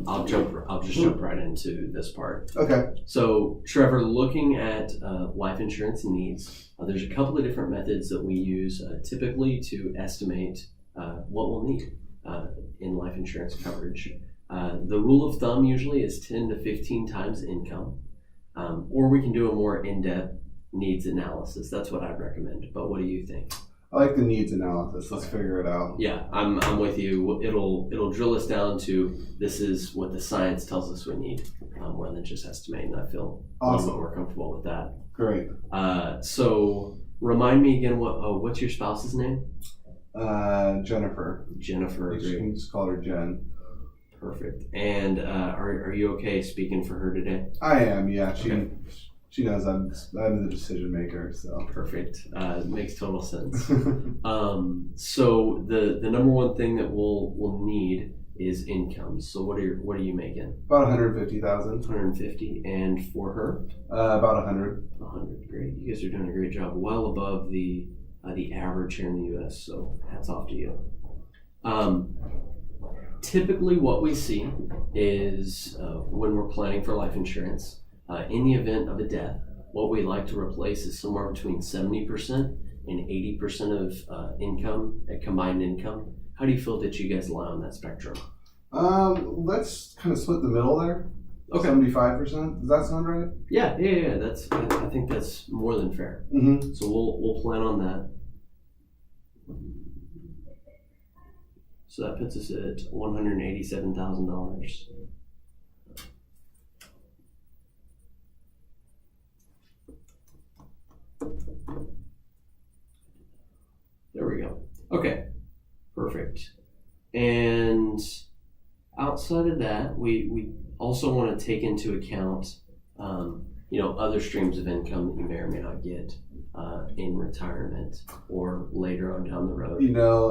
I'll just jump right into this part. Okay. So, Trevor, looking at life insurance needs, there's a couple of different methods that we use typically to estimate what we'll need in life insurance coverage. The rule of thumb usually is 10 to 15 times income, or we can do a more in-depth needs analysis. That's what I'd recommend. But what do you think? I like the needs analysis. Let's figure it out. Yeah, I'm with you. It'll drill us down to this is what the science tells us we need, more than just estimating. I feel a little bit more comfortable with that. Great. So remind me again, what's your spouse's name? Jennifer. Jennifer. You can just call her Jen. Perfect. And are you okay speaking for her today? I am. Yeah. Okay. She knows I'm the decision maker. So perfect. Makes total sense. So the number one thing that we'll need is income. So what are you making? About 150,000. 150, and for her? About 100. 100. Great. You guys are doing a great job. Well above the average here in the U.S. So hats off to you. Typically, what we see is when we're planning for life insurance, in the event of a death, what we like to replace is somewhere between 70% and 80% of income, combined income. How do you feel that you guys lie on that spectrum? Let's kind of split the middle there. Okay. 75%. Does that sound right? Yeah. I think that's more than fair. Mm-hmm. So we'll plan on that. So that puts us at $187,000. There we go. Okay, perfect. And outside of that, we also want to take into account, other streams of income that you may or may not get in retirement or later on down the road.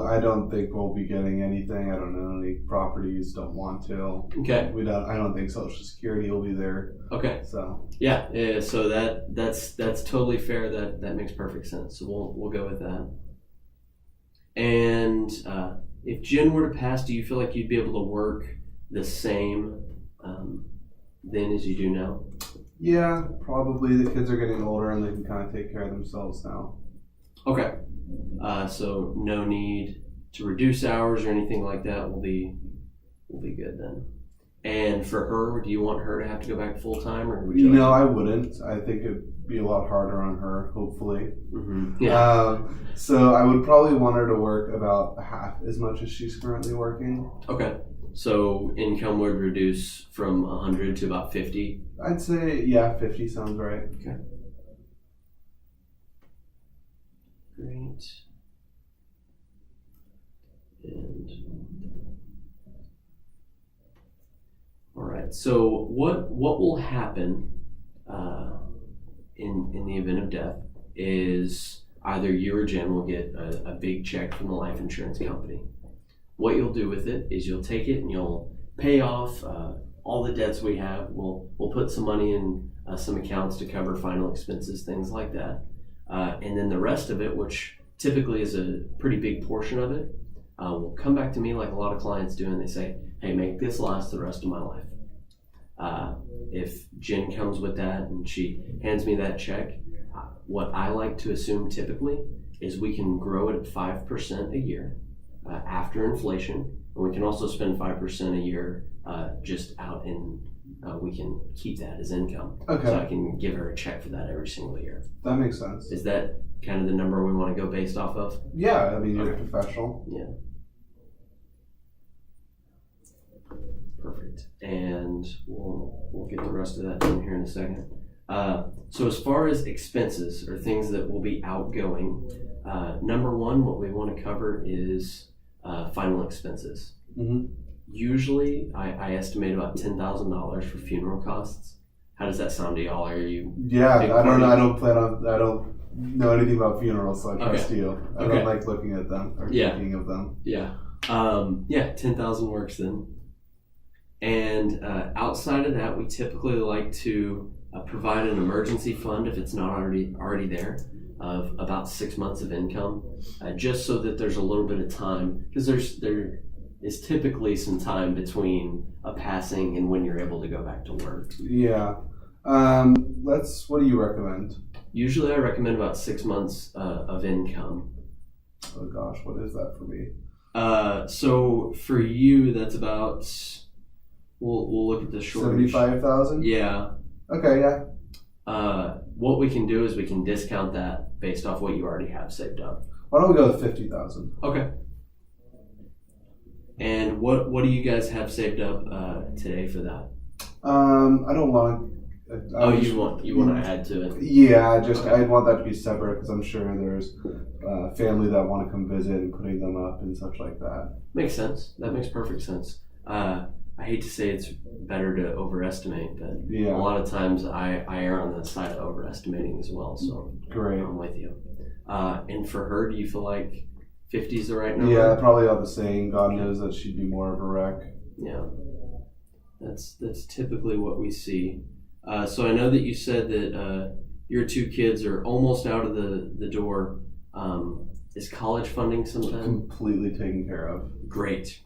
I don't think we'll be getting anything. I don't know any properties. Don't want to. Okay. I don't think Social Security will be there. Okay. So. Yeah. So that's totally fair. That makes perfect sense. So we'll go with that. And if Jen were to pass, do you feel like you'd be able to work the same then as you do now? Yeah, probably. The kids are getting older and they can kind of take care of themselves now. Okay. So no need to reduce hours or anything like that. We'll be good then. And for her, do you want her to have to go back full time, or would you? No, I wouldn't. I think it'd be a lot harder on her. Hopefully. Mm-hmm. Yeah. So I would probably want her to work about half as much as she's currently working. Okay. So income would reduce from 100 to about 50? I'd say, 50 sounds right. Okay. Great. And all right. So what will happen in the event of death is either you or Jen will get a big check from the life insurance company. What you'll do with it is you'll take it and you'll pay off all the debts we have. We'll put some money in some accounts to cover final expenses, things like that. And then the rest of it, which typically is a pretty big portion of it, will come back to me like a lot of clients do, and they say, hey, make this last the rest of my life. If Jen comes with that and she hands me that check, what I like to assume typically is we can grow it at 5% a year after inflation, and we can also spend 5% a year just out in, we can keep that as income. Okay. So I can give her a check for that every single year. That makes sense. Is that kind of the number we want to go based off of? Yeah, I mean, you're a professional. Yeah. Perfect. And we'll get the rest of that done here in a second. So as far as expenses or things that will be outgoing, number one, what we want to cover is final expenses. Mm-hmm. Usually, I estimate about $10,000 for funeral costs. How does that sound to y'all? Are you? Yeah, I don't know anything about funerals, so I trust you. I don't like looking at them or thinking of them. Yeah. 10,000 works then. And outside of that, we typically like to provide an emergency fund if it's not already there, of about 6 months of income, just so that there's a little bit of time, because is typically some time between a passing and when you're able to go back to work. Yeah. What do you recommend? Usually I recommend about 6 months of income. Oh gosh, what is that for me? So for you, that's about, we'll look at the shortage. 75,000? Yeah. Okay, yeah. What we can do is we can discount that based off what you already have saved up. Why don't we go with 50,000? Okay. And what do you guys have saved up today for that? I don't want. You want to add to it? Yeah, I want that to be separate because I'm sure there's family that want to come visit and putting them up and such like that. Makes sense. That makes perfect sense. I hate to say it's better to overestimate, but Yeah. a lot of times I err on the side of overestimating as well. So Great. I'm with you. And for her, do you feel like 50 is the right number? Yeah, probably all the same. God knows that she'd be more of a wreck. Yeah. That's typically what we see. So I know that you said that your two kids are almost out of the door. Is college funding sometime? Completely taken care of. Great.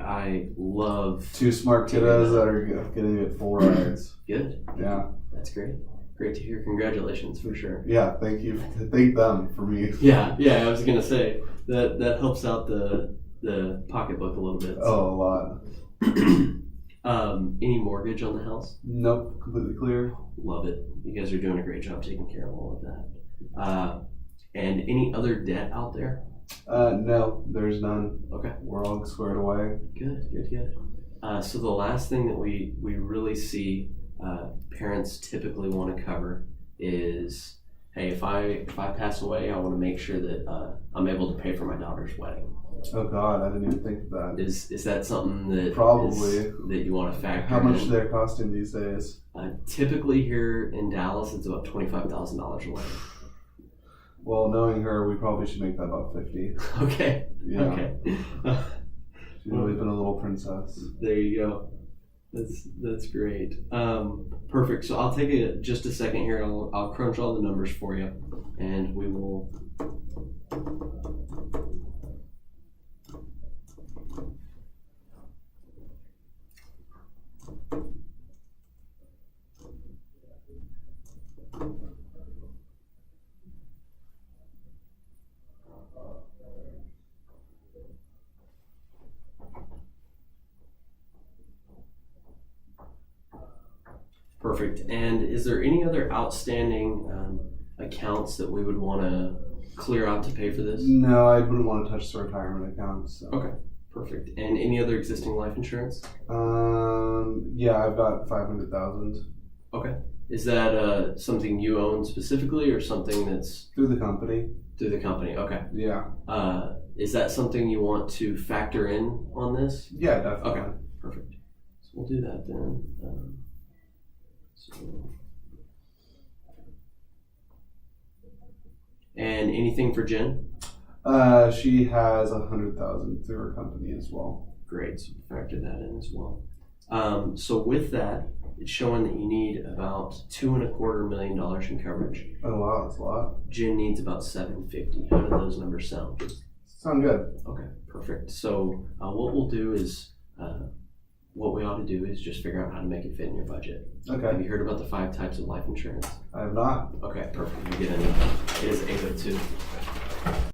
I love. Two smart kiddos that are getting it full rides. Good. Yeah. That's great. Great to hear. Congratulations for sure. Yeah, thank you. Thank them for me. Yeah. I was gonna say that helps out the pocketbook a little bit. Oh, a lot. Any mortgage on the house? Nope, completely clear. Love it. You guys are doing a great job taking care of all of that. And any other debt out there? No, there's none. Okay. We're all squared away. Good. So the last thing that we really see parents typically want to cover is, hey, if I pass away, I want to make sure that I'm able to pay for my daughter's wedding. Oh God, I didn't even think of that. Is that something that Probably. that you want to factor How much in? they're costing these days? Typically here in Dallas, it's about $25,000 a wedding. Well, knowing her, we probably should make that about 50. Okay. Yeah. Okay. She's always been a little princess. There you go. That's great. Perfect. So I'll take just a second here. I'll crunch all the numbers for you, and we will. Perfect. And is there any other outstanding accounts that we would want to clear out to pay for this? No, I wouldn't want to touch the retirement account. So. Okay. Perfect. And any other existing life insurance? Yeah, I've got 500,000 Okay. Is that something you own specifically, or something that's through the company. through the company? Okay. Yeah. Is that something you want to factor in on this? Yeah, definitely. Okay. Perfect. So we'll do that then. And anything for Jen? She has 100,000 through her company as well. Great. So we'll factor that in as well. So with that, it's showing that you need about $2.25 million in coverage. Oh wow, that's a lot. Jen needs about 750. How do those numbers sound? Sound good. Okay, perfect. So what we'll do is, what we ought to do is just figure out how to make it fit in your budget. Okay. Have you heard about the 5 types of life insurance? I have not. Okay, perfect. You get any. It is 802.